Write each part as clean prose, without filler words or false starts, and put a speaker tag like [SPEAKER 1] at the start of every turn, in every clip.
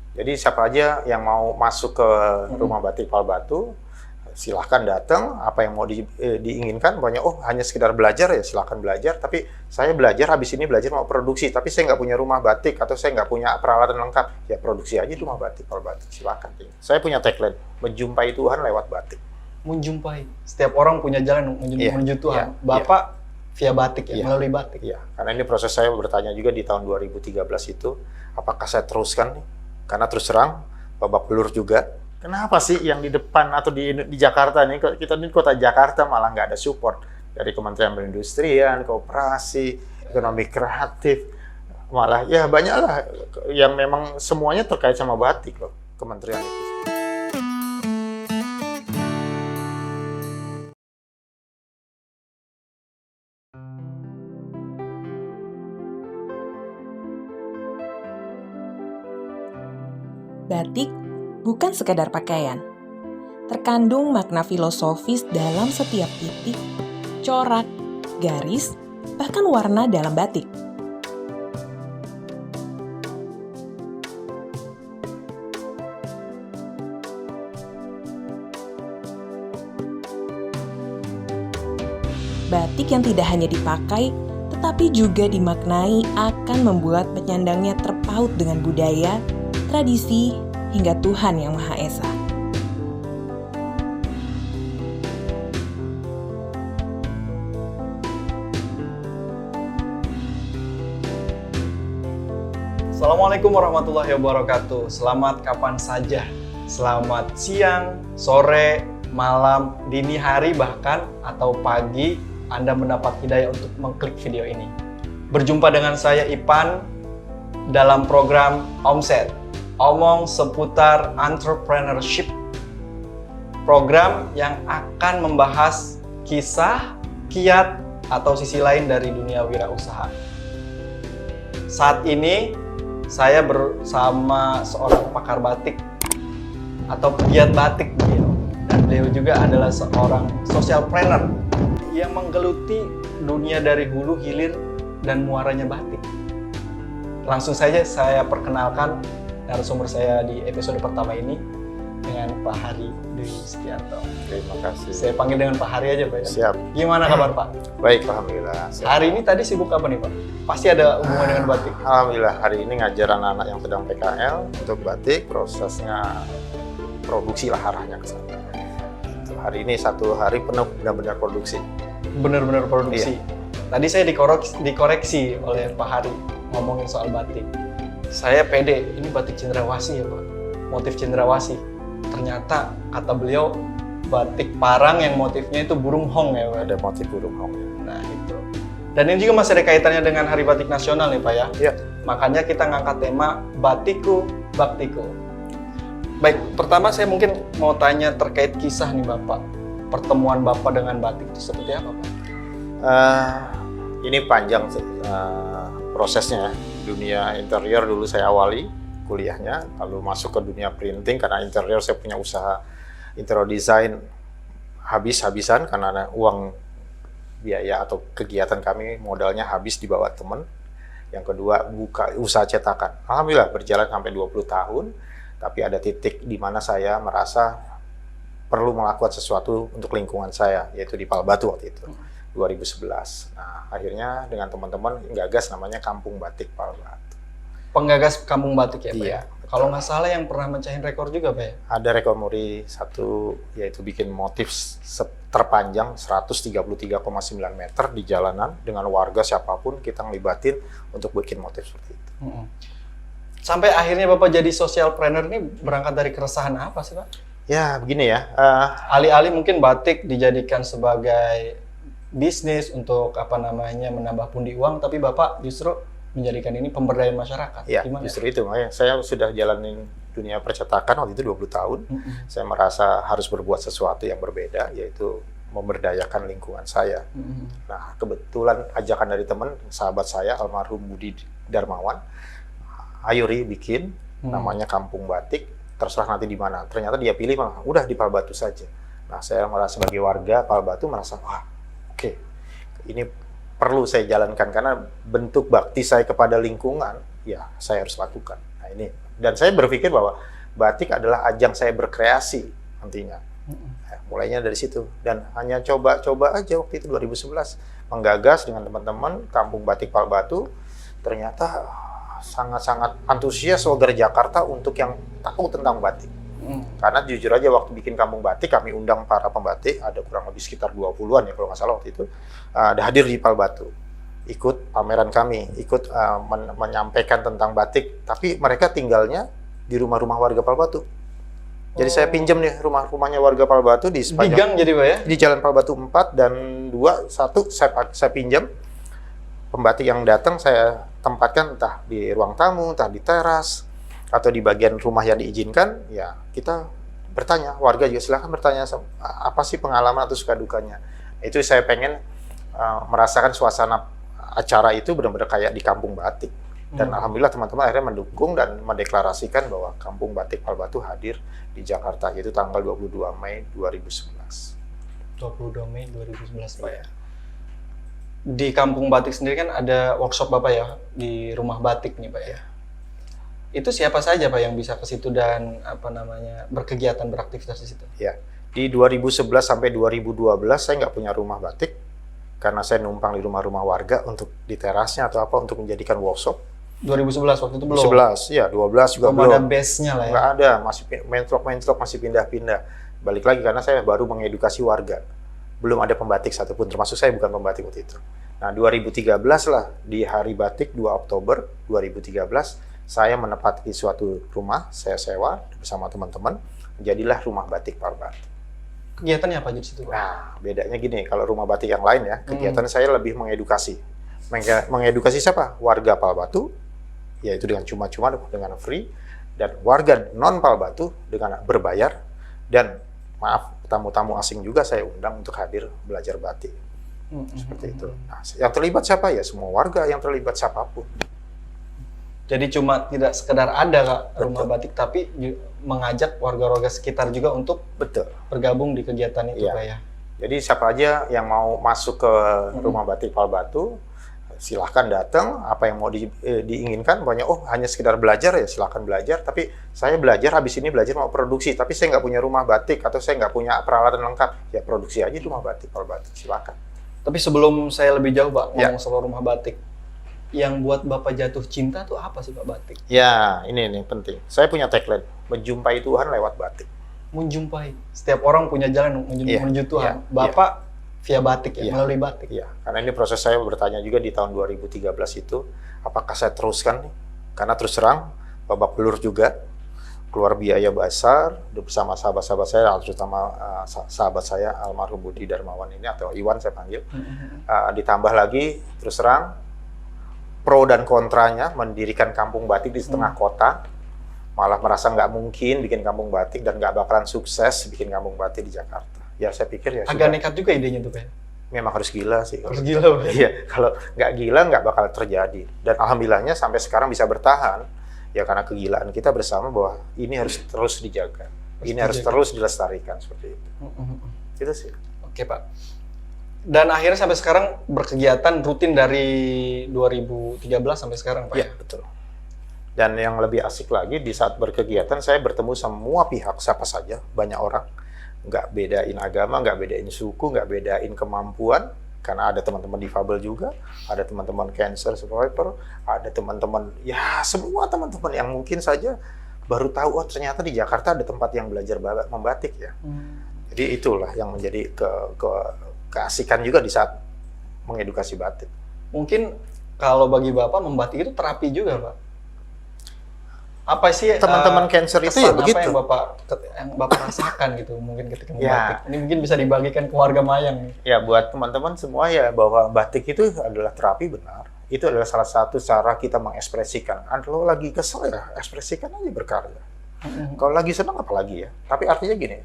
[SPEAKER 1] Jadi siapa aja yang mau masuk ke rumah batik Palbatu, silahkan datang. Apa yang mau diinginkan, pokoknya hanya sekedar belajar ya silahkan belajar. Tapi saya belajar, habis ini belajar mau produksi. Tapi saya nggak punya rumah batik atau saya nggak punya peralatan lengkap, ya produksi aja di rumah batik Palbatu. Silahkan. Saya punya tagline, menjumpai Tuhan lewat batik.
[SPEAKER 2] Menjumpai. Setiap orang punya jalan menuju Tuhan. Bapak via batik ya, melalui batik.
[SPEAKER 1] Iya, karena ini proses saya bertanya juga di tahun 2013 itu, apakah saya teruskan nih? Karena terus terang, babak belur juga. Kenapa sih yang di depan atau di Jakarta nih, kita di kota Jakarta malah nggak ada support dari Kementerian Perindustrian, Koperasi, Ekonomi Kreatif, malah ya banyaklah yang memang semuanya terkait sama batik loh, kementerian itu.
[SPEAKER 3] Batik bukan sekadar pakaian. Terkandung makna filosofis dalam setiap titik, corak, garis, bahkan warna dalam batik. Batik yang tidak hanya dipakai, tetapi juga dimaknai akan membuat penyandangnya terpaut dengan budaya, tradisi, hingga Tuhan Yang Maha Esa.
[SPEAKER 2] Assalamualaikum warahmatullahi wabarakatuh. Selamat kapan saja. Selamat siang, sore, malam, dini hari bahkan, atau pagi Anda mendapat hidayah untuk mengklik video ini. Berjumpa dengan saya Ipan dalam program Omset, omong seputar entrepreneurship. Program yang akan membahas kisah, kiat, atau sisi lain dari dunia wirausaha. Saat ini saya bersama seorang pakar batik atau pegiat batik beliau. Dan beliau juga adalah seorang socialpreneur yang menggeluti dunia dari hulu, hilir, dan muaranya batik. Langsung saja saya perkenalkan narasumber saya di episode pertama ini dengan Pak Hari Dwi Setianto.
[SPEAKER 1] Terima kasih.
[SPEAKER 2] Saya panggil dengan Pak Hari aja, Pak.
[SPEAKER 1] Siap.
[SPEAKER 2] Gimana kabar, Pak?
[SPEAKER 1] Baik, alhamdulillah. Siap.
[SPEAKER 2] Hari ini tadi sibuk apa nih, Pak? Pasti ada hubungan dengan batik.
[SPEAKER 1] Alhamdulillah, hari ini ngajar anak-anak yang sedang PKL untuk batik, prosesnya produksi lah arahnya ke sana. Hari ini satu hari penuh benar-benar produksi.
[SPEAKER 2] Benar-benar produksi.
[SPEAKER 1] Iya.
[SPEAKER 2] Tadi saya dikoreksi oleh Pak Hari ngomongin soal batik. Saya pede, ini batik cendrawasih ya Pak, motif cendrawasih. Ternyata kata beliau batik parang yang motifnya itu burung hong ya Pak.
[SPEAKER 1] Ada motif burung hong.
[SPEAKER 2] Nah itu. Dan ini juga masih ada kaitannya dengan Hari Batik Nasional nih Pak ya.
[SPEAKER 1] Iya.
[SPEAKER 2] Makanya kita ngangkat tema Batikku, Baktiku. Baik, pertama saya mungkin mau tanya terkait kisah nih Bapak. Pertemuan Bapak dengan batik itu seperti apa Pak?
[SPEAKER 1] Ini panjang prosesnya. Dunia interior dulu saya awali kuliahnya, lalu masuk ke dunia printing karena interior saya punya usaha interior design habis-habisan karena uang biaya atau kegiatan kami modalnya habis dibawa teman. Yang kedua buka usaha cetakan. Alhamdulillah berjalan sampai 20 tahun, tapi ada titik di mana saya merasa perlu melakukan sesuatu untuk lingkungan saya, yaitu di Palbatu waktu itu, 2011. Nah, akhirnya dengan teman-teman gagas namanya Kampung Batik Palbatu.
[SPEAKER 2] Penggagas Kampung Batik ya Pak?
[SPEAKER 1] Iya.
[SPEAKER 2] Kalau nggak salah yang pernah mencahin rekor juga Pak ya?
[SPEAKER 1] Ada rekor muri satu, yaitu bikin motif terpanjang 133,9 meter di jalanan dengan warga siapapun kita ngelibatin untuk bikin motif seperti itu.
[SPEAKER 2] Sampai akhirnya Bapak jadi socialpreneur ini berangkat dari keresahan apa sih Pak?
[SPEAKER 1] Ya begini ya,
[SPEAKER 2] Alih-alih mungkin batik dijadikan sebagai bisnis untuk menambah pundi uang, tapi Bapak justru menjadikan ini pemberdayaan masyarakat.
[SPEAKER 1] ya
[SPEAKER 2] Gimana?
[SPEAKER 1] justru itu makanya saya sudah jalanin dunia percetakan waktu itu 20 tahun. Saya merasa harus berbuat sesuatu yang berbeda, yaitu memberdayakan lingkungan saya. Nah, kebetulan ajakan dari teman, sahabat saya, almarhum Budi Darmawan, ayo Ri bikin, namanya Kampung Batik, terserah nanti di mana. Ternyata dia pilih, udah di Palbatu saja. Nah, saya merasa sebagai warga Palbatu merasa, wah, oke, ini perlu saya jalankan, karena bentuk bakti saya kepada lingkungan, ya saya harus lakukan. Nah, ini Dan saya berpikir bahwa batik adalah ajang saya berkreasi nantinya. Mulainya dari situ. Dan hanya coba-coba aja waktu itu 2011. Menggagas dengan teman-teman Kampung Batik Palbatu. Ternyata sangat-sangat antusias warga Jakarta untuk yang tahu tentang batik. Karena jujur aja waktu bikin Kampung Batik, kami undang para pembatik, ada kurang lebih sekitar 20-an ya kalau nggak salah waktu itu, ada hadir di Palbatu. Ikut pameran kami, ikut menyampaikan tentang batik, tapi mereka tinggalnya di rumah-rumah warga Palbatu. Jadi saya pinjam nih rumah-rumahnya warga Palbatu di sepanjang...
[SPEAKER 2] Di gang jadi Pak ya?
[SPEAKER 1] Di Jalan Palbatu 4 dan 2, 1 saya pinjam. Pembatik yang datang saya tempatkan entah di ruang tamu, entah di teras, atau di bagian rumah yang diizinkan, ya kita bertanya, warga juga silahkan bertanya apa sih pengalaman atau suka dukanya. Itu saya pengen merasakan suasana acara itu benar-benar kayak di Kampung Batik. Dan alhamdulillah teman-teman akhirnya mendukung dan mendeklarasikan bahwa Kampung Batik Palbatu hadir di Jakarta, yaitu tanggal 22 Mei 2011.
[SPEAKER 2] 22 Mei 2011 Pak ya. Di Kampung Batik sendiri kan ada workshop Bapak ya, di rumah batik nih Pak ya. Itu siapa saja Pak yang bisa ke situ dan berkegiatan, beraktivitas di situ?
[SPEAKER 1] Ya, di 2011 sampai 2012 saya nggak punya rumah batik karena saya numpang di rumah-rumah warga untuk di terasnya atau apa untuk menjadikan workshop.
[SPEAKER 2] 2011 waktu itu belum?
[SPEAKER 1] 11, ya 12 juga belum.
[SPEAKER 2] Ada base-nya lah ya?
[SPEAKER 1] Nggak ada, masih mentrok masih pindah-pindah. Balik lagi karena saya baru mengedukasi warga. Belum ada pembatik satupun, termasuk saya bukan pembatik waktu itu. Nah 2013 lah, di Hari Batik 2 Oktober 2013, saya menempati suatu rumah, saya sewa bersama teman-teman, jadilah Rumah Batik Palbatu.
[SPEAKER 2] Kegiatannya apa aja di situ Pak?
[SPEAKER 1] Nah, bedanya gini, kalau rumah batik yang lain ya, kegiatan saya lebih mengedukasi. Mengedukasi siapa? Warga Palbatu, yaitu dengan cuma-cuma, dengan free, dan warga non-Palbatu dengan berbayar, dan maaf, tamu-tamu asing juga saya undang untuk hadir belajar batik. Seperti itu. Nah, yang terlibat siapa? Ya semua warga yang terlibat siapapun.
[SPEAKER 2] Jadi cuma tidak sekedar ada Kak, rumah batik, tapi mengajak warga-warga sekitar juga untuk bergabung di kegiatan itu Pak ya.
[SPEAKER 1] Jadi siapa aja yang mau masuk ke rumah batik Palbatu, silahkan datang. Apa yang mau diinginkan, pokoknya hanya sekedar belajar ya silahkan belajar. Tapi saya belajar, habis ini belajar mau produksi. Tapi saya nggak punya rumah batik atau saya nggak punya peralatan lengkap, ya produksi aja di rumah batik Palbatu, silahkan.
[SPEAKER 2] Tapi sebelum saya lebih jauh Pak ngomong soal rumah batik, yang buat Bapak jatuh cinta tuh apa sih Pak batik?
[SPEAKER 1] Ya, ini penting. Saya punya tagline, menjumpai Tuhan lewat batik.
[SPEAKER 2] Menjumpai. Setiap orang punya jalan menuju Tuhan. Bapak via batik melalui batik.
[SPEAKER 1] Iya, karena ini proses saya bertanya juga di tahun 2013 itu, apakah saya teruskan nih? Karena terus terang, babak belur juga, keluar biaya besar bersama sahabat-sahabat saya, terutama sahabat saya almarhum Budi Darmawan ini atau Iwan saya panggil. Ditambah lagi terus terang pro dan kontranya mendirikan kampung batik di setengah kota, malah merasa nggak mungkin bikin kampung batik dan nggak bakalan sukses bikin kampung batik di Jakarta. Ya saya pikir ya
[SPEAKER 2] agak nekat juga idenya tuh Pak.
[SPEAKER 1] Memang harus gila sih.
[SPEAKER 2] Harus gila Pak.
[SPEAKER 1] Iya, kalau nggak gila nggak bakal terjadi. Dan alhamdulillahnya sampai sekarang bisa bertahan. Ya karena kegilaan kita bersama bahwa ini harus terus dijaga. Harus terus dilestarikan seperti itu. Itu sih.
[SPEAKER 2] Oke Pak. Dan akhirnya sampai sekarang berkegiatan rutin dari 2013 sampai sekarang Pak
[SPEAKER 1] ya? Betul. Dan yang lebih asik lagi di saat berkegiatan saya bertemu semua pihak, siapa saja, banyak orang. Nggak bedain agama, nggak bedain suku, nggak bedain kemampuan. Karena ada teman-teman difabel juga, ada teman-teman cancer survivor, ada teman-teman, ya semua teman-teman yang mungkin saja baru tahu, ternyata di Jakarta ada tempat yang belajar membatik ya. Jadi itulah yang menjadi keasikan juga di saat mengedukasi batik.
[SPEAKER 2] Mungkin kalau bagi Bapak membatik itu terapi juga Pak. Apa sih
[SPEAKER 1] teman-teman cancer itu ya begitu?
[SPEAKER 2] Apa yang Bapak rasakan gitu mungkin ketika membatik? Ini mungkin bisa dibagikan ke warga Mayang nih. Ya
[SPEAKER 1] buat teman-teman semua ya bahwa batik itu adalah terapi benar. Itu adalah salah satu cara kita mengekspresikan. Kalau lagi kesel ya ekspresikan aja berkarya. Kalau lagi senang apalagi ya. Tapi artinya gini,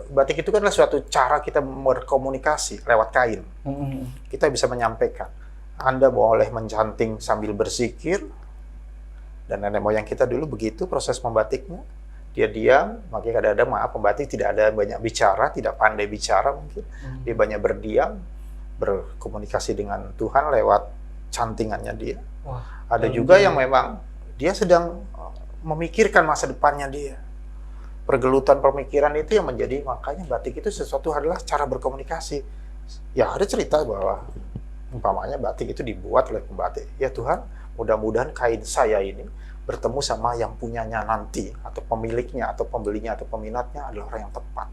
[SPEAKER 1] batik itu kan adalah suatu cara kita berkomunikasi lewat kain. Kita bisa menyampaikan. Anda boleh mencanting sambil berzikir. Dan nenek moyang kita dulu begitu proses membatiknya. Dia diam, makanya kadang-kadang maaf pembatik tidak ada banyak bicara, tidak pandai bicara mungkin. Dia banyak berdiam, berkomunikasi dengan Tuhan lewat cantingannya dia. Ada juga yang memang dia sedang memikirkan masa depannya dia. Pergelutan pemikiran itu yang menjadi, makanya batik itu sesuatu adalah cara berkomunikasi. Ya ada cerita bahwa umpamanya batik itu dibuat oleh pembatik. Ya Tuhan, mudah-mudahan kain saya ini bertemu sama yang punyanya nanti, atau pemiliknya, atau pembelinya, atau peminatnya adalah orang yang tepat.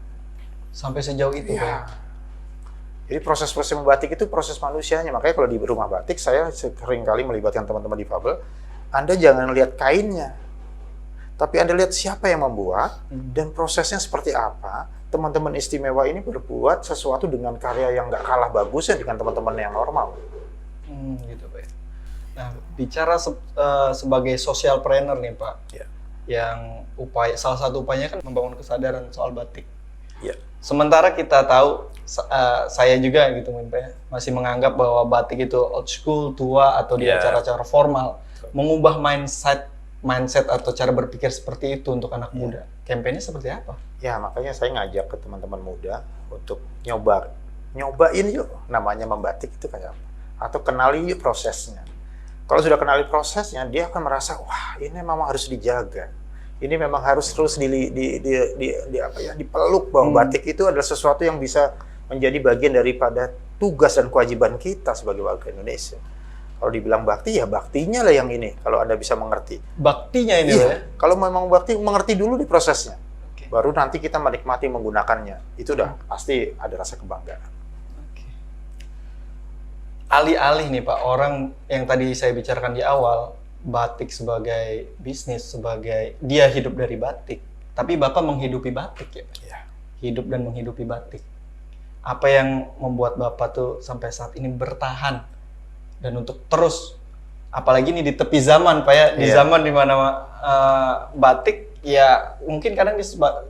[SPEAKER 2] Sampai sejauh itu
[SPEAKER 1] Ya.
[SPEAKER 2] Pak.
[SPEAKER 1] Jadi proses-proses membatik itu proses manusianya. Makanya kalau di rumah batik, saya sering kali melibatkan teman-teman difabel. Anda jangan lihat kainnya, tapi Anda lihat siapa yang membuat dan prosesnya seperti apa. Teman-teman istimewa ini berbuat sesuatu dengan karya yang nggak kalah bagusnya dengan teman-teman yang normal.
[SPEAKER 2] Gitu Pak. Nah, bicara sebagai social planner nih Pak,
[SPEAKER 1] Ya.
[SPEAKER 2] yang salah satu upayanya kan membangun kesadaran soal batik.
[SPEAKER 1] Ya.
[SPEAKER 2] Sementara kita tahu, saya juga gitu Pak ya, masih menganggap bahwa batik itu old school, tua, atau di
[SPEAKER 1] Ya.
[SPEAKER 2] acara-acara formal. Mengubah mindset atau cara berpikir seperti itu untuk anak muda. Kampanye seperti apa?
[SPEAKER 1] Ya, makanya saya ngajak ke teman-teman muda untuk nyobain yuk namanya membatik itu kayak apa. Atau kenali yuk prosesnya. Kalau sudah kenali prosesnya, dia akan merasa, wah ini memang harus dijaga. Ini memang harus terus dipeluk bahwa batik itu adalah sesuatu yang bisa menjadi bagian daripada tugas dan kewajiban kita sebagai warga Indonesia. Kalau dibilang bakti, ya baktinya lah yang ini, kalau Anda bisa mengerti.
[SPEAKER 2] Baktinya ini Pak ya?
[SPEAKER 1] Kalau memang bakti, mengerti dulu di prosesnya.
[SPEAKER 2] Oke.
[SPEAKER 1] Baru nanti kita menikmati menggunakannya. Itu udah pasti ada rasa kebanggaan.
[SPEAKER 2] Alih-alih nih Pak, orang yang tadi saya bicarakan di awal, batik sebagai bisnis, sebagai dia hidup dari batik. Tapi Bapak menghidupi batik ya?
[SPEAKER 1] Ya.
[SPEAKER 2] Hidup dan menghidupi batik. Apa yang membuat Bapak tuh sampai saat ini bertahan dan untuk terus, apalagi nih di tepi zaman Pak ya, di
[SPEAKER 1] Iya.
[SPEAKER 2] zaman dimana batik ya mungkin kadang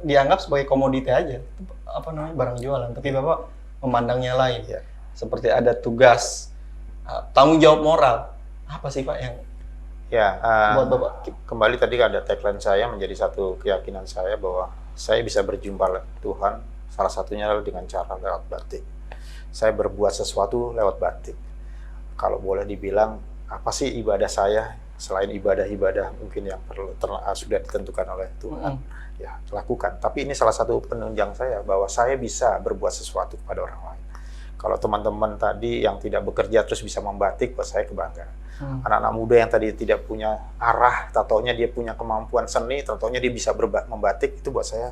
[SPEAKER 2] dianggap sebagai komoditi aja, apa namanya, barang jualan. Tapi Bapak memandangnya lain.
[SPEAKER 1] Iya.
[SPEAKER 2] Seperti ada tugas, tanggung jawab moral. Apa sih Pak yang
[SPEAKER 1] Ya,
[SPEAKER 2] buat Bapak?
[SPEAKER 1] kembali tadi ada tagline saya menjadi satu keyakinan saya bahwa saya bisa berjumpa dengan Tuhan, salah satunya adalah dengan cara lewat batik. Saya berbuat sesuatu lewat batik. Kalau boleh dibilang, apa sih ibadah saya selain ibadah-ibadah mungkin yang sudah ditentukan oleh Tuhan, ya lakukan. Tapi ini salah satu penunjang saya bahwa saya bisa berbuat sesuatu kepada orang lain. Kalau teman-teman tadi yang tidak bekerja terus bisa membatik, buat saya kebanggaan. Anak-anak muda yang tadi tidak punya arah, tatonya dia punya kemampuan seni, tatonya dia bisa membatik, itu buat saya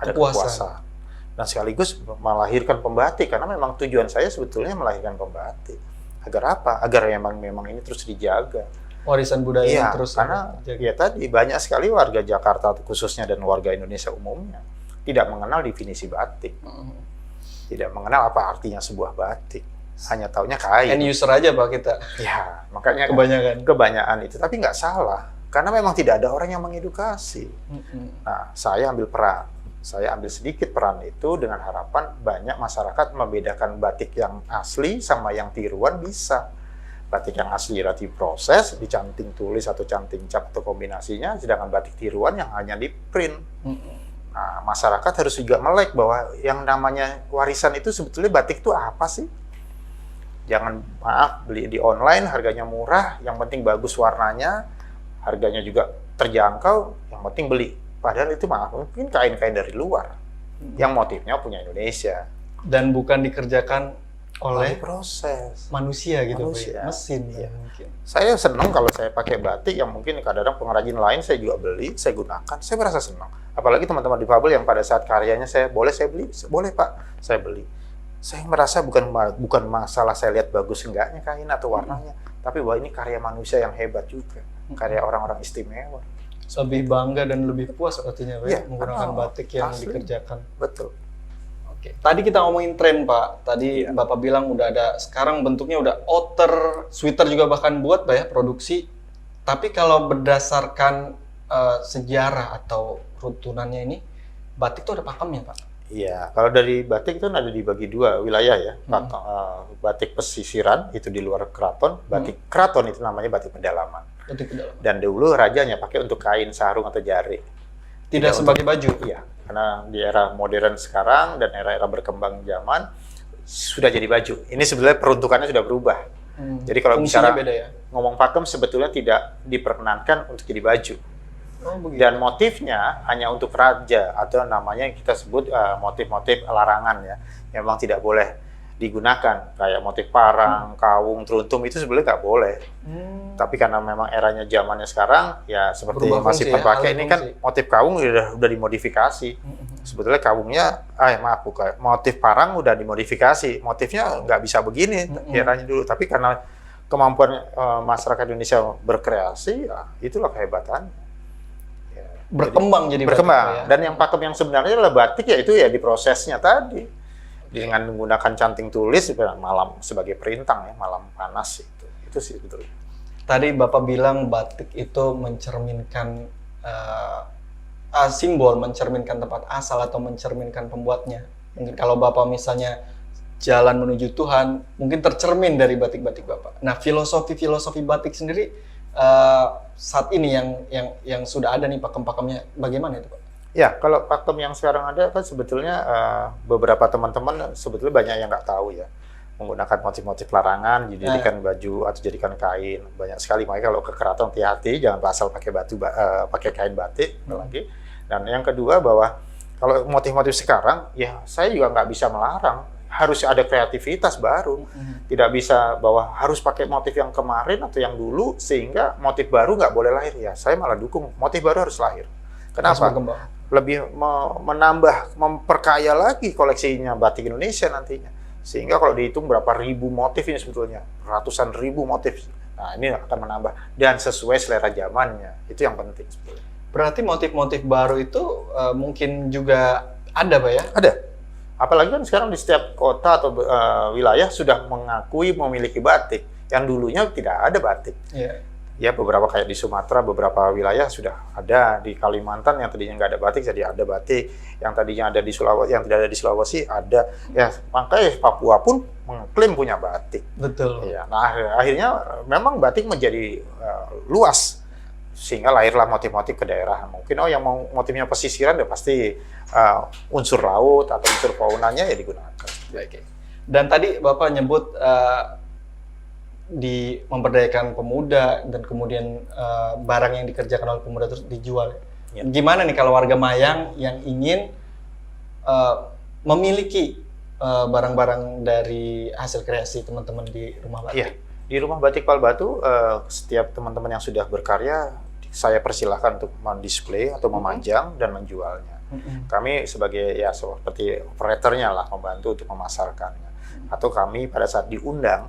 [SPEAKER 1] ada kepuasan. Dan sekaligus melahirkan pembatik, karena memang tujuan saya sebetulnya melahirkan pembatik. Agar apa? Agar memang ini terus dijaga.
[SPEAKER 2] Warisan budaya
[SPEAKER 1] Iya,
[SPEAKER 2] yang terus
[SPEAKER 1] karena
[SPEAKER 2] dijaga.
[SPEAKER 1] ya tadi banyak sekali warga Jakarta khususnya dan warga Indonesia umumnya tidak mengenal definisi batik. Tidak mengenal apa artinya sebuah batik, hanya taunya kain.
[SPEAKER 2] End user aja Pak kita,
[SPEAKER 1] Ya, makanya
[SPEAKER 2] kebanyakan.
[SPEAKER 1] itu, tapi nggak salah, karena memang tidak ada orang yang mengedukasi. Nah, saya ambil peran, saya ambil sedikit peran itu dengan harapan banyak masyarakat membedakan batik yang asli sama yang tiruan bisa. Batik yang asli berarti proses, dicanting tulis atau canting cap atau kombinasinya, sedangkan batik tiruan yang hanya di print. Nah, masyarakat harus juga melek bahwa yang namanya warisan itu sebetulnya batik itu apa sih? Jangan, maaf, beli di online harganya murah, yang penting bagus warnanya, harganya juga terjangkau, yang penting beli. Padahal itu maaf, mungkin kain-kain dari luar, yang motifnya punya Indonesia.
[SPEAKER 2] Dan bukan dikerjakan oleh
[SPEAKER 1] proses
[SPEAKER 2] manusia gitu
[SPEAKER 1] Manusia.
[SPEAKER 2] Pak ya? Mesin
[SPEAKER 1] Iya.
[SPEAKER 2] mungkin.
[SPEAKER 1] Saya senang kalau saya pakai batik yang mungkin kadang-kadang pengrajin lain saya juga beli, saya gunakan, saya merasa senang. Apalagi teman-teman difabel yang pada saat karyanya saya beli, boleh Pak, saya beli. Saya merasa bukan masalah saya lihat bagus enggaknya kain atau warnanya, tapi bahwa ini karya manusia yang hebat juga, karya orang-orang istimewa.
[SPEAKER 2] Lebih bangga dan lebih puas artinya Pak,
[SPEAKER 1] Iya,
[SPEAKER 2] menggunakan
[SPEAKER 1] karena
[SPEAKER 2] batik yang
[SPEAKER 1] asli.
[SPEAKER 2] dikerjakan.
[SPEAKER 1] Betul.
[SPEAKER 2] Oke. Tadi kita ngomongin tren Pak. Tadi Bapak bilang udah ada, sekarang bentuknya udah outer, sweater juga bahkan buat Pak ya, produksi. Tapi kalau berdasarkan sejarah atau runtunannya ini, batik itu ada pakemnya Pak.
[SPEAKER 1] Iya, kalau dari batik itu ada dibagi dua wilayah ya. Batik pesisiran itu di luar keraton, batik keraton itu namanya batik pedalaman.
[SPEAKER 2] Batik pedalaman.
[SPEAKER 1] Dan dulu rajanya pakai untuk kain, sarung atau jari.
[SPEAKER 2] Tidak sebagai baju.
[SPEAKER 1] Iya, karena di era modern sekarang dan era-era berkembang zaman sudah jadi baju. Ini sebenarnya peruntukannya sudah berubah. Jadi kalau
[SPEAKER 2] Fungsinya
[SPEAKER 1] bicara
[SPEAKER 2] beda ya.
[SPEAKER 1] ngomong pakem sebetulnya tidak diperkenankan untuk jadi baju.
[SPEAKER 2] Oh, begitu.
[SPEAKER 1] Dan motifnya hanya untuk raja atau namanya yang kita sebut motif-motif larangan ya, yang memang tidak boleh digunakan, kayak motif parang, kawung, teruntum itu sebenarnya nggak boleh. Tapi karena memang eranya zamannya sekarang, ya seperti
[SPEAKER 2] Berubah
[SPEAKER 1] masih
[SPEAKER 2] fungsi ya,
[SPEAKER 1] terpakai
[SPEAKER 2] alih
[SPEAKER 1] ini kan
[SPEAKER 2] fungsi.
[SPEAKER 1] motif kawung udah dimodifikasi. Sebetulnya kawungnya, bukan, motif parang udah dimodifikasi, motifnya nggak bisa begini eranya dulu. Tapi karena kemampuan masyarakat Indonesia berkreasi, ya itulah kehebatannya. Ya,
[SPEAKER 2] Berkembang jadi
[SPEAKER 1] berkembang.
[SPEAKER 2] batik, Pak, ya.
[SPEAKER 1] Dan yang pakem yang sebenarnya adalah batik, yaitu ya di prosesnya tadi. Dengan menggunakan canting tulis malam sebagai perintang ya, malam panas itu sih betul.
[SPEAKER 2] Tadi Bapak bilang batik itu mencerminkan simbol, mencerminkan tempat asal atau mencerminkan pembuatnya. Mungkin kalau Bapak misalnya jalan menuju Tuhan, mungkin tercermin dari batik-batik Bapak. Nah, filosofi batik sendiri saat ini yang sudah ada nih pakem-pakemnya, bagaimana itu Pak?
[SPEAKER 1] Ya, kalau pakem yang sekarang ada kan sebetulnya beberapa teman-teman sebetulnya banyak yang nggak tahu ya, menggunakan motif-motif larangan, dijadikan baju atau jadikan kain, banyak sekali. Makanya kalau ke keraton hati-hati, jangan asal pakai pakai kain batik lagi. Dan yang kedua bahwa kalau motif-motif sekarang, ya saya juga nggak bisa melarang, harus ada kreativitas baru. Tidak bisa bahwa harus pakai motif yang kemarin atau yang dulu sehingga motif baru nggak boleh lahir. Ya, saya malah dukung motif baru harus lahir. Kenapa? Lebih menambah, memperkaya lagi koleksinya batik Indonesia nantinya. Sehingga kalau dihitung berapa ribu motif ini sebetulnya, ratusan ribu motif. Nah, ini akan menambah dan sesuai selera zamannya. Itu yang penting sebetulnya.
[SPEAKER 2] Berarti motif-motif baru itu mungkin juga ada, Pak ya?
[SPEAKER 1] Ada. Apalagi kan sekarang di setiap kota atau wilayah sudah mengakui memiliki batik. Yang dulunya tidak ada batik.
[SPEAKER 2] Iya.
[SPEAKER 1] Ya, beberapa kayak di Sumatera, beberapa wilayah sudah ada. Di Kalimantan yang tadinya nggak ada batik, jadi ada batik. Yang tadinya ada di Sulawesi, yang tidak ada di Sulawesi, ada. Ya, makanya Papua pun mengklaim punya batik.
[SPEAKER 2] Betul.
[SPEAKER 1] Ya, nah akhirnya memang batik menjadi luas. Sehingga lahirlah motif-motif ke daerah. Mungkin yang mau motifnya pesisiran, ya pasti unsur laut atau unsur faunanya ya digunakan.
[SPEAKER 2] Oke. Dan tadi Bapak nyebut di memberdayakan pemuda dan kemudian barang yang dikerjakan oleh pemuda terus dijual.
[SPEAKER 1] Ya.
[SPEAKER 2] Gimana nih kalau warga Mayang yang ingin memiliki barang-barang dari hasil kreasi teman-teman di rumah batik?
[SPEAKER 1] Iya, di rumah batik Pal Batu setiap teman-teman yang sudah berkarya saya persilahkan untuk mendisplay atau memajang dan menjualnya. Kami sebagai ya seperti operatornya lah, membantu untuk memasarkannya. Atau kami pada saat diundang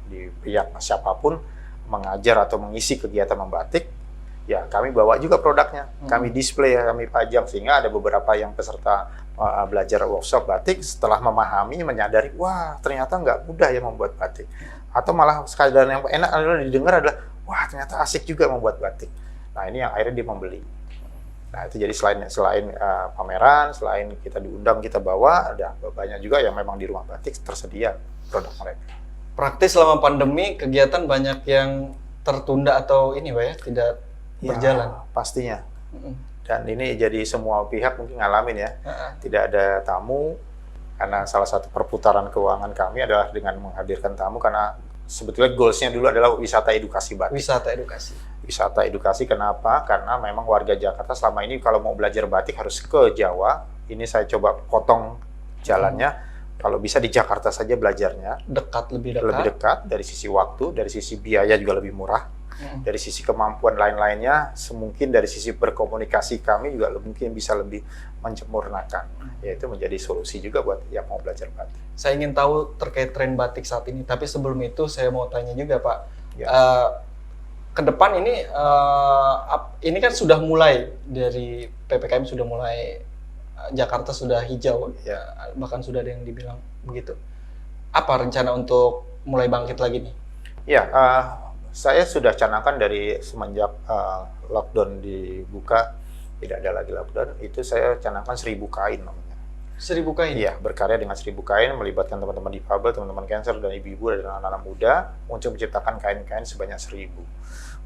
[SPEAKER 1] di pihak siapapun mengajar atau mengisi kegiatan membatik, ya kami bawa juga produknya, kami display, kami pajang, sehingga ada beberapa yang peserta belajar workshop batik setelah memahami, menyadari, wah ternyata nggak mudah ya membuat batik, atau malah sekadar yang enak adalah didengar adalah, wah ternyata asik juga membuat batik. Nah ini yang akhirnya dia membeli. Nah itu jadi selain pameran, selain kita diundang, kita bawa, ada banyak juga yang memang di rumah batik tersedia produk mereka.
[SPEAKER 2] Praktis selama pandemi kegiatan banyak yang tertunda atau ini Pak ya, tidak berjalan.
[SPEAKER 1] Pastinya. Dan ini jadi semua pihak mungkin ngalamin ya. Tidak ada tamu, karena salah satu perputaran keuangan kami adalah dengan menghadirkan tamu, karena sebetulnya goals-nya dulu adalah wisata edukasi batik.
[SPEAKER 2] Wisata edukasi.
[SPEAKER 1] Wisata edukasi kenapa? Karena memang warga Jakarta selama ini kalau mau belajar batik harus ke Jawa. Ini saya coba potong jalannya. Kalau bisa di Jakarta saja belajarnya.
[SPEAKER 2] Lebih dekat.
[SPEAKER 1] Lebih dekat dari sisi waktu, dari sisi biaya juga lebih murah. Dari sisi kemampuan lain-lainnya, semungkin dari sisi berkomunikasi kami juga mungkin bisa lebih menyempurnakan. Yaitu menjadi solusi juga buat yang mau belajar batik.
[SPEAKER 2] Saya ingin tahu terkait tren batik saat ini, tapi sebelum itu saya mau tanya juga Pak.
[SPEAKER 1] Ya.
[SPEAKER 2] Ke depan ini kan sudah mulai dari PPKM sudah mulai, Jakarta sudah hijau,
[SPEAKER 1] Ya.
[SPEAKER 2] bahkan sudah ada yang dibilang begitu. Apa rencana untuk mulai bangkit lagi nih?
[SPEAKER 1] Ya, saya sudah canangkan dari semenjak lockdown dibuka, tidak ada lagi lockdown, itu saya canangkan 1000 kain namanya.
[SPEAKER 2] 1000 kain?
[SPEAKER 1] Iya, berkarya dengan 1000 kain, melibatkan teman-teman difabel, teman-teman cancer, dan ibu-ibu dan anak-anak muda untuk menciptakan kain-kain sebanyak 1000.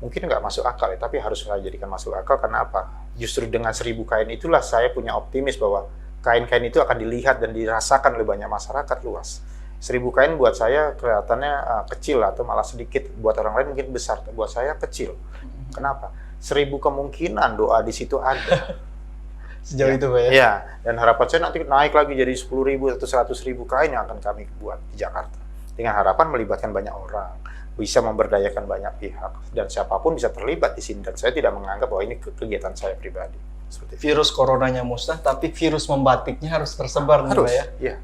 [SPEAKER 1] Mungkin nggak masuk akal ya, tapi harus saya jadikan masuk akal. Karena apa? Justru dengan 1000 kain itulah saya punya optimis bahwa kain-kain itu akan dilihat dan dirasakan oleh banyak masyarakat luas. 1000 kain buat saya kelihatannya kecil atau malah sedikit, buat orang lain mungkin besar, buat saya kecil. Kenapa? 1000 kemungkinan doa di situ ada.
[SPEAKER 2] Sejauh itu Pak ya?
[SPEAKER 1] Iya, dan harapan saya nanti naik lagi jadi 10.000 atau 100.000 kain yang akan kami buat di Jakarta. Dengan harapan melibatkan banyak orang, bisa memberdayakan banyak pihak, dan siapapun bisa terlibat di sini. Dan saya tidak menganggap bahwa ini kegiatan saya pribadi. Seperti itu.
[SPEAKER 2] Virus coronanya musnah, tapi virus membatiknya harus tersebar nih
[SPEAKER 1] Harus,
[SPEAKER 2] Pak ya?
[SPEAKER 1] iya.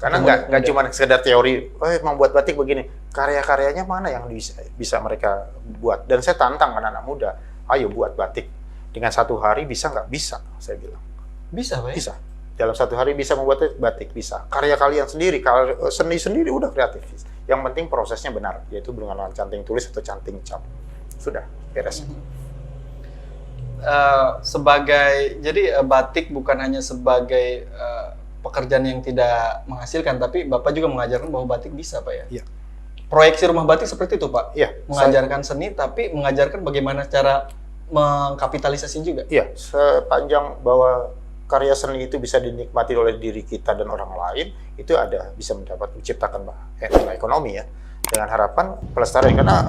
[SPEAKER 1] Karena nggak cuma sekedar teori, membuat batik begini, karya-karyanya mana yang bisa mereka buat. Dan saya tantang anak-anak muda, ayo buat batik. Dengan 1 hari bisa nggak? Bisa, saya bilang.
[SPEAKER 2] Bisa Pak ya?
[SPEAKER 1] Bisa. Dalam 1 hari bisa membuat batik, bisa. Karya kalian sendiri, kalau seni sendiri udah kreatif. Yang penting prosesnya benar, yaitu dengan canting tulis atau canting cap. Sudah, beres.
[SPEAKER 2] Jadi batik bukan hanya sebagai pekerjaan yang tidak menghasilkan, tapi Bapak juga mengajarkan bahwa batik bisa Pak ya?
[SPEAKER 1] Iya.
[SPEAKER 2] Proyeksi rumah batik seperti itu Pak?
[SPEAKER 1] Iya.
[SPEAKER 2] Mengajarkan seni, tapi mengajarkan bagaimana cara mengkapitalisasi juga?
[SPEAKER 1] Iya, sepanjang bahwa karya seni itu bisa dinikmati oleh diri kita dan orang lain, itu ada bisa menciptakan nilai ekonomi ya, dengan harapan pelestarian. Karena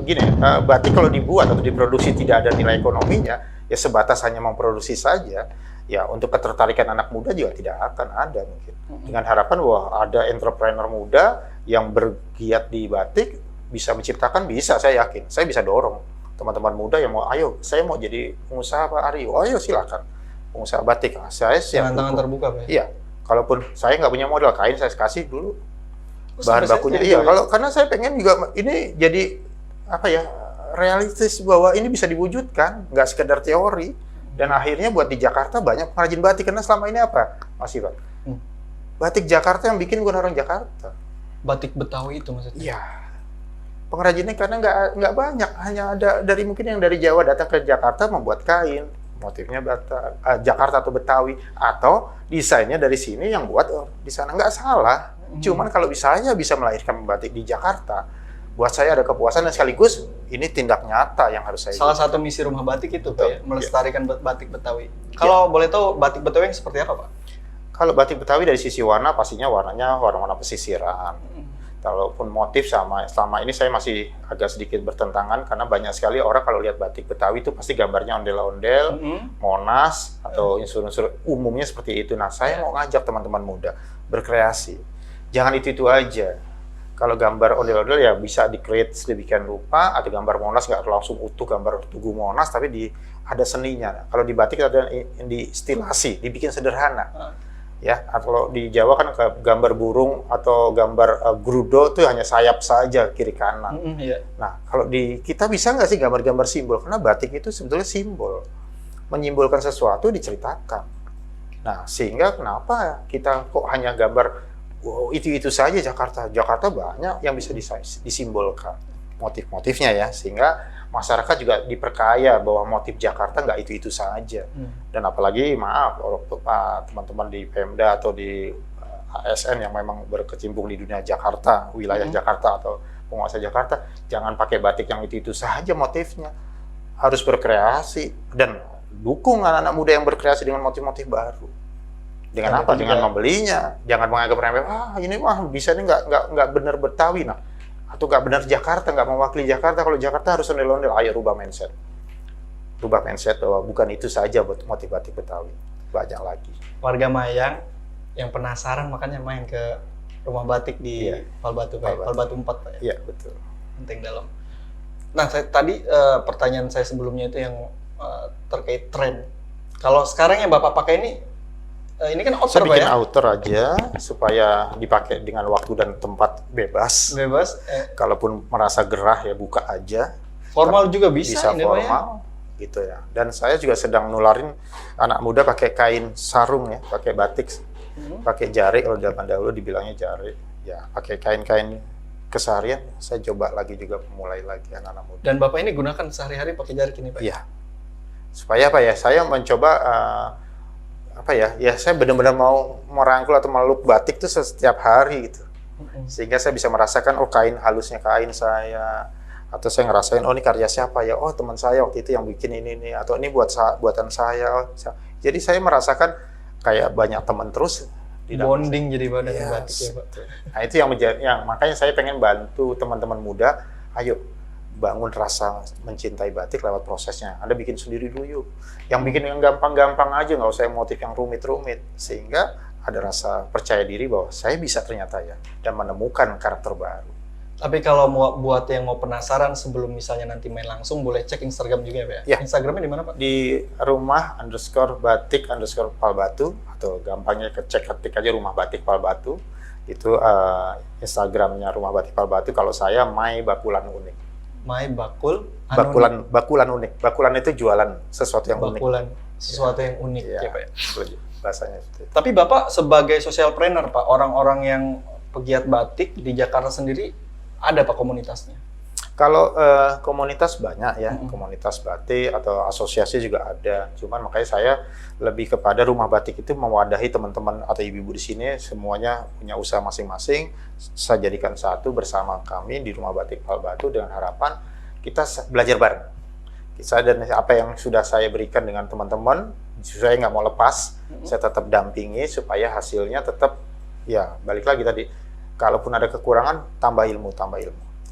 [SPEAKER 1] begini, batik kalau dibuat atau diproduksi tidak ada nilai ekonominya, ya sebatas hanya memproduksi saja, ya untuk ketertarikan anak muda juga tidak akan ada mungkin. Dengan harapan bahwa ada entrepreneur muda yang bergiat di batik bisa menciptakan, bisa, saya yakin, saya bisa dorong teman-teman muda yang mau, ayo saya mau jadi pengusaha Pak Aryo, ayo silakan. Pengusaha batik, saya siap.
[SPEAKER 2] Tangan terbuka Pak ya?
[SPEAKER 1] Iya, kalaupun saya nggak punya modal kain, saya kasih dulu bahan
[SPEAKER 2] sampai
[SPEAKER 1] bakunya.
[SPEAKER 2] segitu
[SPEAKER 1] Iya,
[SPEAKER 2] ya?
[SPEAKER 1] karena saya pengen juga ini jadi apa ya, realistis bahwa ini bisa diwujudkan, nggak sekedar teori. Dan akhirnya buat di Jakarta banyak pengrajin batik, karena selama ini apa, Mas Ivan? Batik Jakarta yang bikin bukan orang Jakarta.
[SPEAKER 2] Batik Betawi itu maksudnya?
[SPEAKER 1] Iya. Pengrajinnya karena nggak banyak, hanya ada dari mungkin yang dari Jawa datang ke Jakarta membuat kain. Motifnya Jakarta atau Betawi, atau desainnya dari sini yang buat di sana, nggak salah. Cuman kalau saya bisa melahirkan batik di Jakarta, buat saya ada kepuasan, dan sekaligus ini tindak nyata yang harus saya
[SPEAKER 2] Salah satu misi rumah batik itu Pak ya,
[SPEAKER 1] Betul.
[SPEAKER 2] melestarikan batik Betawi. Kalau boleh tahu batik Betawi yang seperti apa Pak?
[SPEAKER 1] Kalau batik Betawi dari sisi warna, pastinya warnanya warna-warna pesisiran. Kalaupun motif selama ini saya masih agak sedikit bertentangan, karena banyak sekali orang kalau lihat batik Betawi itu pasti gambarnya ondel-ondel, Monas, atau unsur-unsur umumnya seperti itu. Nah, saya mau ngajak teman-teman muda berkreasi. Jangan itu-itu aja. Kalau gambar ondel-ondel ya bisa di-create sedemikian rupa, atau gambar Monas nggak langsung utuh gambar Tugu Monas, tapi ada seninya. Kalau di batik ada distilasi, dibikin sederhana. Ya, atau di Jawa kan gambar burung atau gambar gerudo itu hanya sayap saja kiri kanan.
[SPEAKER 2] Iya.
[SPEAKER 1] Nah, kalau di kita bisa nggak sih gambar-gambar simbol? Karena batik itu sebetulnya simbol, menyimbolkan sesuatu, diceritakan. Nah, sehingga kenapa kita kok hanya gambar itu saja Jakarta? Jakarta banyak yang bisa disimbolkan motif-motifnya ya, sehingga masyarakat juga diperkaya bahwa motif Jakarta nggak itu saja. Dan apalagi maaf teman-teman di Pemda atau di ASN yang memang berkecimpung di dunia Jakarta, wilayah Jakarta atau penguasa Jakarta, jangan pakai batik yang itu saja motifnya. Harus berkreasi dan dukung anak-anak muda yang berkreasi dengan motif-motif baru. Dengan apa? Dengan membelinya. Jangan menganggap remeh, ini mah bisa ini nggak benar Betawi, nah, atau nggak benar Jakarta, nggak mewakili Jakarta. Kalau Jakarta harus ondel-ondel, ayo rubah mindset. Rubah mindset bahwa bukan itu saja motif batik Betawi, banyak lagi.
[SPEAKER 2] Warga Mayang yang penasaran makanya main ke rumah batik di Palbatu Pak, Palbatu 4 Pak ya?
[SPEAKER 1] Iya, betul.
[SPEAKER 2] Penting dalam. Nah, tadi pertanyaan saya sebelumnya itu yang terkait tren. Kalau sekarang yang Bapak pakai ini kan outer
[SPEAKER 1] Saya
[SPEAKER 2] Pak
[SPEAKER 1] bikin
[SPEAKER 2] ya?
[SPEAKER 1] outer aja supaya dipakai dengan waktu dan tempat bebas.
[SPEAKER 2] Bebas.
[SPEAKER 1] Kalaupun merasa gerah ya buka aja.
[SPEAKER 2] Formal juga bisa ini Pak ya?
[SPEAKER 1] formal gitu ya. Dan saya juga sedang nularin anak muda pakai kain sarung ya, pakai batik, pakai jari. Kalau zaman dahulu dibilangnya jari. Ya, pakai kain-kain keseharian. Saya coba lagi juga mulai lagi anak-anak muda.
[SPEAKER 2] Dan Bapak ini gunakan sehari-hari pakai jari ini Pak?
[SPEAKER 1] Iya. Supaya apa ya? Saya mencoba saya benar-benar mau merangkul atau meluk batik itu setiap hari gitu. Sehingga saya bisa merasakan, kain halusnya kain saya, atau saya ngerasain, ini karya siapa ya? Teman saya waktu itu yang bikin ini, atau ini buatan saya. Jadi saya merasakan kayak banyak teman terus.
[SPEAKER 2] Bonding jadi dengan batik ya Pak.
[SPEAKER 1] Nah, itu yang makanya saya pengen bantu teman-teman muda, ayo bangun rasa mencintai batik lewat prosesnya. Anda bikin sendiri dulu yuk. Yang bikin yang gampang-gampang aja, nggak usah motif yang rumit-rumit. Sehingga ada rasa percaya diri bahwa saya bisa ternyata ya, dan menemukan karakter baru.
[SPEAKER 2] Tapi kalau mau buat yang mau penasaran sebelum misalnya nanti main langsung, boleh cek Instagram juga ya Pak?
[SPEAKER 1] Ya.
[SPEAKER 2] Instagramnya di mana Pak?
[SPEAKER 1] Di rumah_batik_palbatu, atau gampangnya ketik aja rumah batik Palbatu. Itu Instagramnya rumah batik Palbatu. Kalau saya My Bakulan Unik.
[SPEAKER 2] My Bakul
[SPEAKER 1] Bakulan unik. Bakulan itu jualan sesuatu yang unik.
[SPEAKER 2] Bakulan sesuatu yang unik
[SPEAKER 1] Iya,
[SPEAKER 2] ya Pak ya.
[SPEAKER 1] Bahasanya seperti itu.
[SPEAKER 2] Tapi Bapak sebagai socialpreneur Pak, orang-orang yang pegiat batik di Jakarta sendiri ada Pak komunitasnya?
[SPEAKER 1] Kalau komunitas banyak ya, komunitas batik atau asosiasi juga ada. Cuman makanya saya lebih kepada rumah batik itu mewadahi teman-teman atau ibu-ibu di sini semuanya punya usaha masing-masing. Saya jadikan satu bersama kami di rumah batik Palbatu dengan harapan kita belajar bareng. Dan apa yang sudah saya berikan dengan teman-teman, saya nggak mau lepas. Saya tetap dampingi supaya hasilnya tetap ya balik lagi tadi. Kalaupun ada kekurangan, tambah ilmu.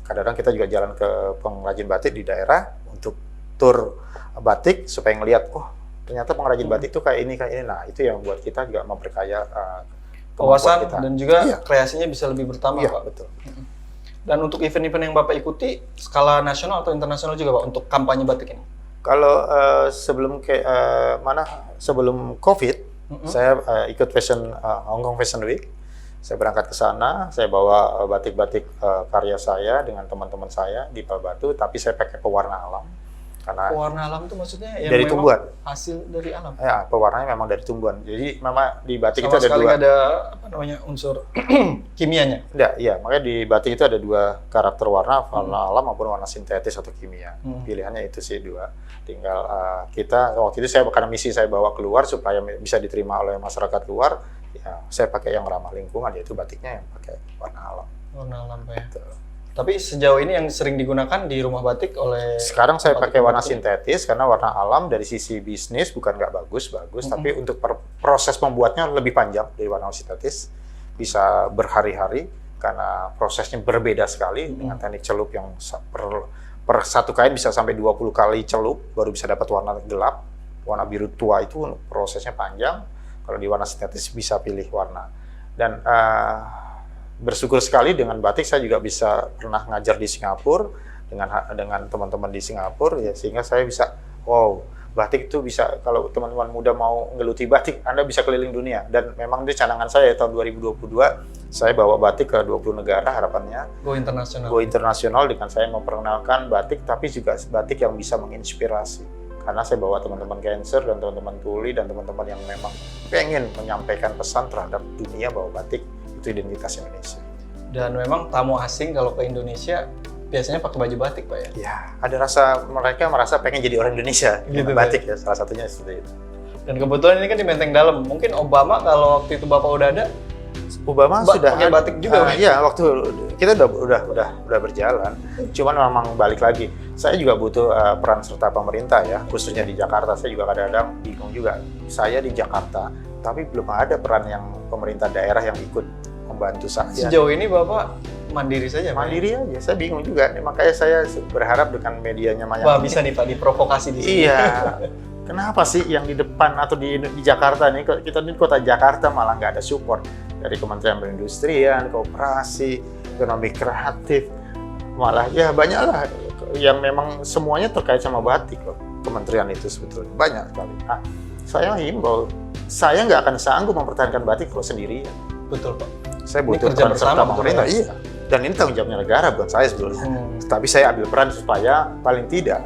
[SPEAKER 1] Kadang-kadang kita juga jalan ke pengrajin batik di daerah untuk tur batik supaya ngelihat, oh ternyata pengrajin batik itu kayak ini. Nah itu yang buat kita juga memperkaya
[SPEAKER 2] wawasan
[SPEAKER 1] kita.
[SPEAKER 2] Dan juga
[SPEAKER 1] Iya.
[SPEAKER 2] kreasinya bisa lebih bertambah
[SPEAKER 1] Iya,
[SPEAKER 2] Pak.
[SPEAKER 1] betul.
[SPEAKER 2] Dan untuk event-event yang Bapak ikuti skala nasional atau internasional juga Pak untuk kampanye batik ini?
[SPEAKER 1] Kalau sebelum COVID, saya ikut Hong Kong Fashion Week. Saya berangkat ke sana, saya bawa batik-batik karya saya dengan teman-teman saya di Palbatu, tapi saya pakai pewarna alam. Karena
[SPEAKER 2] Pewarna alam itu maksudnya yang
[SPEAKER 1] dari
[SPEAKER 2] memang
[SPEAKER 1] tumbuhan.
[SPEAKER 2] hasil dari alam.
[SPEAKER 1] Ya, pewarnanya memang dari tumbuhan. Jadi memang di batik
[SPEAKER 2] Sama
[SPEAKER 1] itu ada
[SPEAKER 2] sekali
[SPEAKER 1] dua.
[SPEAKER 2] nggak ada unsur kimianya.
[SPEAKER 1] Enggak, iya, makanya di batik itu ada dua karakter warna alam maupun warna sintetis atau kimia. Pilihannya itu sih dua. Tinggal kita waktu itu karena misi saya bawa keluar supaya bisa diterima oleh masyarakat luar, ya saya pakai yang ramah lingkungan, yaitu batiknya yang pakai warna alam.
[SPEAKER 2] Warna alam Pak ya.
[SPEAKER 1] Gitu.
[SPEAKER 2] Tapi sejauh ini yang sering digunakan di rumah batik oleh
[SPEAKER 1] Sekarang saya pakai warna
[SPEAKER 2] batik.
[SPEAKER 1] sintetis karena warna alam dari sisi bisnis bukan nggak bagus, tapi untuk proses membuatnya lebih panjang dari warna sintetis, bisa berhari-hari karena prosesnya berbeda sekali dengan teknik celup yang per satu kain bisa sampai 20 kali celup baru bisa dapat warna gelap. Warna biru tua itu prosesnya panjang. Kalau di warna sintetis bisa pilih warna. Dan bersyukur sekali dengan batik saya juga bisa pernah ngajar di Singapura dengan teman-teman di Singapura ya, sehingga saya bisa batik itu bisa, kalau teman-teman muda mau ngeluti batik Anda bisa keliling dunia. Dan memang itu canangan saya tahun 2022 saya bawa batik ke 20 negara harapannya.
[SPEAKER 2] Go internasional.
[SPEAKER 1] Go internasional dengan saya memperkenalkan batik, tapi juga batik yang bisa menginspirasi. Karena saya bawa teman-teman Cancer dan teman-teman Tuli dan teman-teman yang memang pengen menyampaikan pesan terhadap dunia bahwa batik itu identitas Indonesia.
[SPEAKER 2] Dan memang tamu asing kalau ke Indonesia biasanya pakai baju batik Pak ya?
[SPEAKER 1] Ya, ada mereka merasa pengen jadi orang Indonesia
[SPEAKER 2] Gitu,
[SPEAKER 1] dengan batik ya, salah satunya seperti itu.
[SPEAKER 2] Dan kebetulan ini kan di Menteng Dalam. Mungkin Obama kalau waktu itu Bapak udah ada,
[SPEAKER 1] Obama sudah
[SPEAKER 2] pakai batik juga, Pak?
[SPEAKER 1] Iya, waktu kita udah berjalan. Cuman memang balik lagi. Saya juga butuh peran serta pemerintah ya, khususnya di Jakarta. Saya juga kadang-kadang bingung juga. Saya di Jakarta, tapi belum ada peran yang pemerintah daerah yang ikut membantu saya.
[SPEAKER 2] Sejauh ini Bapak mandiri saja Pak?
[SPEAKER 1] Mandiri aja. Saya bingung juga. Makanya saya berharap dengan medianya Maya.
[SPEAKER 2] Wah, bisa nih Pak diprovokasi di sini.
[SPEAKER 1] Iya. Kenapa sih yang di depan atau di Jakarta nih, kita di kota Jakarta malah nggak ada support dari Kementerian Perindustrian, Koperasi, Ekonomi Kreatif, malah ya banyaklah yang memang semuanya terkait sama batik loh, kementerian itu sebetulnya banyak sekali. Nah, saya himbau, saya nggak akan sanggup mempertahankan batik kalau sendirian.
[SPEAKER 2] Betul Pak.
[SPEAKER 1] Saya
[SPEAKER 2] Ini
[SPEAKER 1] butuh
[SPEAKER 2] kerja
[SPEAKER 1] peran serta
[SPEAKER 2] bersama,
[SPEAKER 1] pemerintah,
[SPEAKER 2] betul,
[SPEAKER 1] iya. Dan ini tanggung jawabnya negara buat saya sebetulnya. Tapi saya ambil peran supaya paling tidak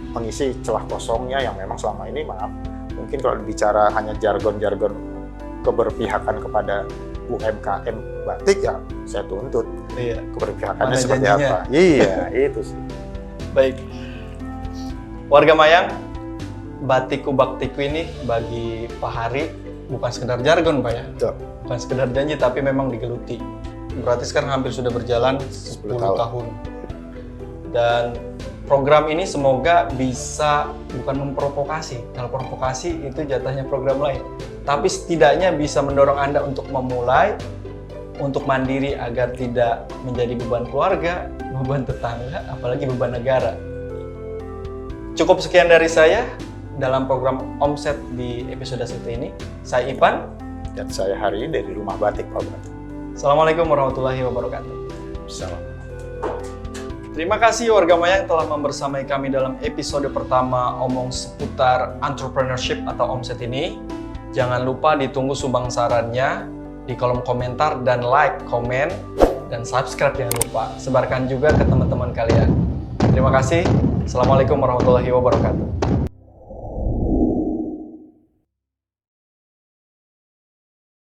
[SPEAKER 1] mengisi celah kosongnya yang memang selama ini mungkin kalau bicara hanya jargon-jargon keberpihakan kepada UMKM batik ya saya tuntut.
[SPEAKER 2] Iya.
[SPEAKER 1] Keberpihakannya
[SPEAKER 2] Mana
[SPEAKER 1] seperti
[SPEAKER 2] janjinya?
[SPEAKER 1] apa? Iya, itu sih.
[SPEAKER 2] Baik. Warga Mayang, batikku baktiku ini bagi Pak Hari bukan sekedar jargon Pak ya.
[SPEAKER 1] Betul.
[SPEAKER 2] Bukan sekedar janji tapi memang digeluti. Berarti sekarang hampir sudah berjalan 10 tahun. Dan program ini semoga bisa bukan memprovokasi. Kalau provokasi itu jatahnya program lain. Tapi setidaknya bisa mendorong Anda untuk memulai, untuk mandiri agar tidak menjadi beban keluarga, beban tetangga, apalagi beban negara. Cukup sekian dari saya dalam program Omset di episode 1 ini. Saya Ipan.
[SPEAKER 1] Dan saya Hari dari Rumah Batik Pak Batu.
[SPEAKER 2] Assalamualaikum warahmatullahi wabarakatuh.
[SPEAKER 1] Salam.
[SPEAKER 2] Terima kasih warga Maya yang telah membersamai kami dalam episode pertama omong seputar entrepreneurship atau omset ini. Jangan lupa ditunggu sumbang sarannya di kolom komentar dan like, komen, dan subscribe jangan lupa. Sebarkan juga ke teman-teman kalian. Terima kasih. Assalamualaikum warahmatullahi wabarakatuh.